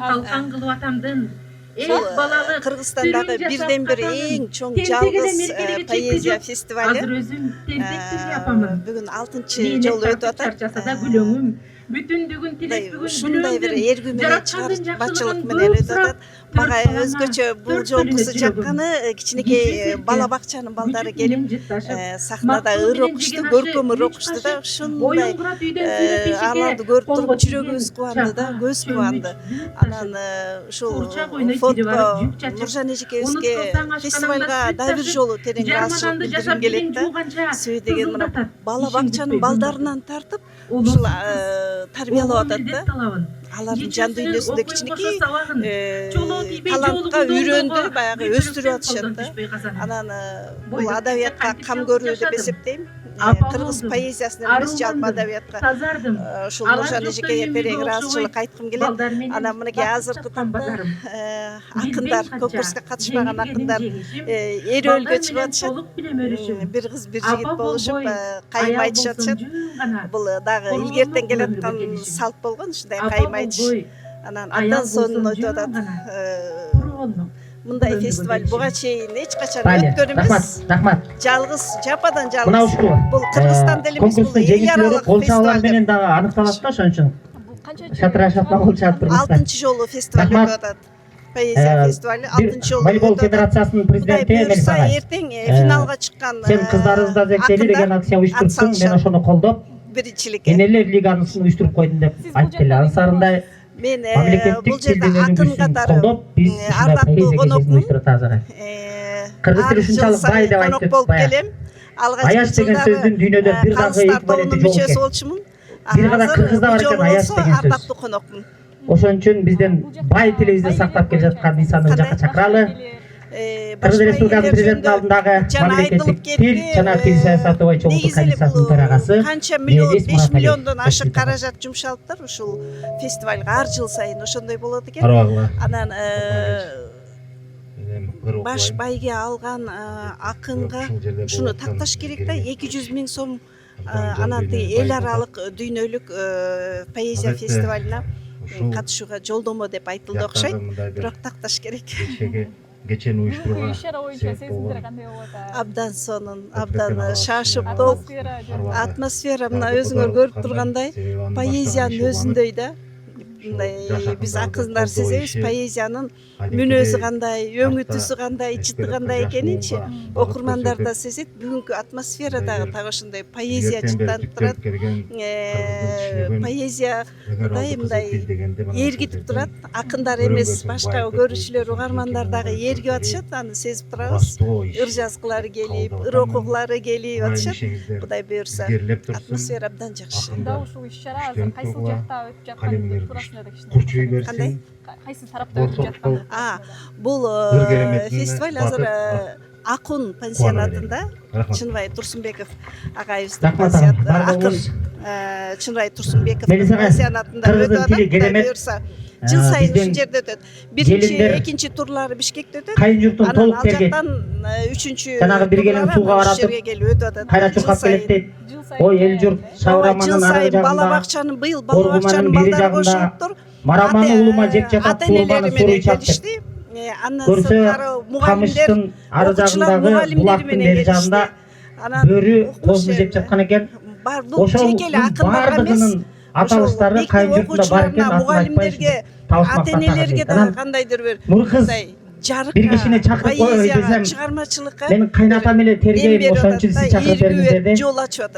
Kalkan kılıp atamdın. Kırgızistan'daki birden bir en çok жалгыз поэзия festivali. Hazır özüm tentektir yapamın. Bugün 6. yolu ötüp Çarçasada gülümüm. Bütün düğün tilek bugün ушундай бир эргүү менен чыгармачылык менен өтөт. Мага өзгөчө бул жолкусу жакканы кичинекей бала бакчанын балдары келип сахнада ыр окушту, көркөм ыр окушту да ушундай аларды көрүп туруп жүрөгүбүз кубанды да, көз кубанды. Анан ушул фондко Нуржан эжекебизге фестивалга дагы бир жолу терең ыраазычылык билдиргим келет да. Себеби деген мына бала бакчанын балдарынан тартып ушул тарбиялап атат да. Алардын жан дүйнөсүндө кичинекей талантка үйрөндү, баягы өстүрүп атышат да. Анан бул адабиятка кам көрүү деп эсептейм. Кыргыз поэзиясына эмес, жалпы адабиятка ушул Нуржан эжекеге терең ыраазычылык айткым келет. Анан мынакей азыркы тапта акындар, конкурска катышпаган акындар эрөөлгө чыгып атышат. Бир кыз бир жигит болушуп кайым айтышат. Бул дагы илгертен келаткан салт болгон, ушундай кайым айтыш. Анан абдан сонун өтүп атат. Мындай фестиваль буга чейин эч качан өткөн эмес. Рахмат. Жалгыз, жападан жалгыз. Бул Кыргызстан делебиз, бул эл аралык фестиваль менен дагы аныкталат да, ошон үчүн. Шатырашат болчат турмузда. 6-жолу фестиваль өтүп атат. Поэзия фестивали 6-жолу. Волейбол федерациясынын президенти Мелиса эртең финалга чыккан. Сен кыздарыбызда зерттели деген акция уюштурсуң, мен ошону колдоп, биринчиликке энелер лигасын уюштуруп койдум деп айтты эле. Ансарында мен бул жерде акын катары ардактуу конокмун. Кыргыз тили ушунчалык бай деп айтып келем. Аяш деген сөздүн дүйнөдө бир дагы эки балети жок экен. Бир гана кыргызда бар экен аяш деген сөз. Ардактуу конокмун. Ошон үчүн бизден бай тилибизди сактап келе жаткан Исаны жакка чакыралы. Кыргыз Республикасынын президентинин алдындагы мамлекеттик тил жана тил саясаты боюнча улуттук комиссиясынын төрагасы. Канча миллион, 5 миллиондон ашык каражат жумшалыптыр ушул фестивалга ар жыл сайын ошондой болот экен. Анан баш байге алган акынга ушуну такташ керек да, 200 миң сом. Анан эл аралык дүйнөлүк поэзия фестивалына катышууга жолдомо деп айтылды окшойт, бирок такташ керек. Geçen uyuşturuğa абдан сонун, абдан шашып топ атмосфера мына өзүңөр көрүп тургандай поэзиянын өзүндөй да. Биз акындар сезебиз поэзиянын мүнөзү кандай, өңү түсү кандай, чыты кандай экенинчи окурмандар да сезет. Бүгүнкү атмосфера дагы так ошондой поэзия чыттанып турат. Поэзия мындай ээргитип турат. Акындар эмес, башка көрүүчүлөр, угармандар дагы ээргип атышат, аны сезип турабыз. Ыр жазгылары келип, ыр окугулары келип атышат. Кудай буюрса, атмосфера абдан жакшы. Ушул иш-чара азыр кайсыл жакта өтүп жатканы туурасында да Kurçuyu versin. Кайсы тарапта өтүп жатканы? Бул фестиваль азыр Акун пансионатында Чынбай Турсунбеков агайыбыздын пансионаты, акын Чынбай Турсунбеков пансионатында өтүп атат. Жыл сайын ушул жерде өтөт. Биринчи, экинчи турлары Бишкекте өтөт. Кайын журттун толук берген. Анан үчүнчү жанагы бир келем сууга баратып келип өтүп атат. Кайра чуркап келет дейт. Ой эл журт Шавраманын ары жагында. Бала бакчанын быйыл бала бакчанын балдары кошулуптур. Мараманы улума жек жатат, турбаны суруу чапты. Көрсө Камыштын ары жагындагы булактын бери жагында бөрү козду жеп жаткан экен. Ошол баардыгынын аталыштары кайын журтунда бар экен, атын айтпайсың. Ата-энелерге да кандайдыр бир жарык бир кишини чакырып коёй десем, чыгармачылыкка менин кайнатам эле тергейм, ошон үчүн сиз чакырып бердиңиз деди. Жол ачып атат.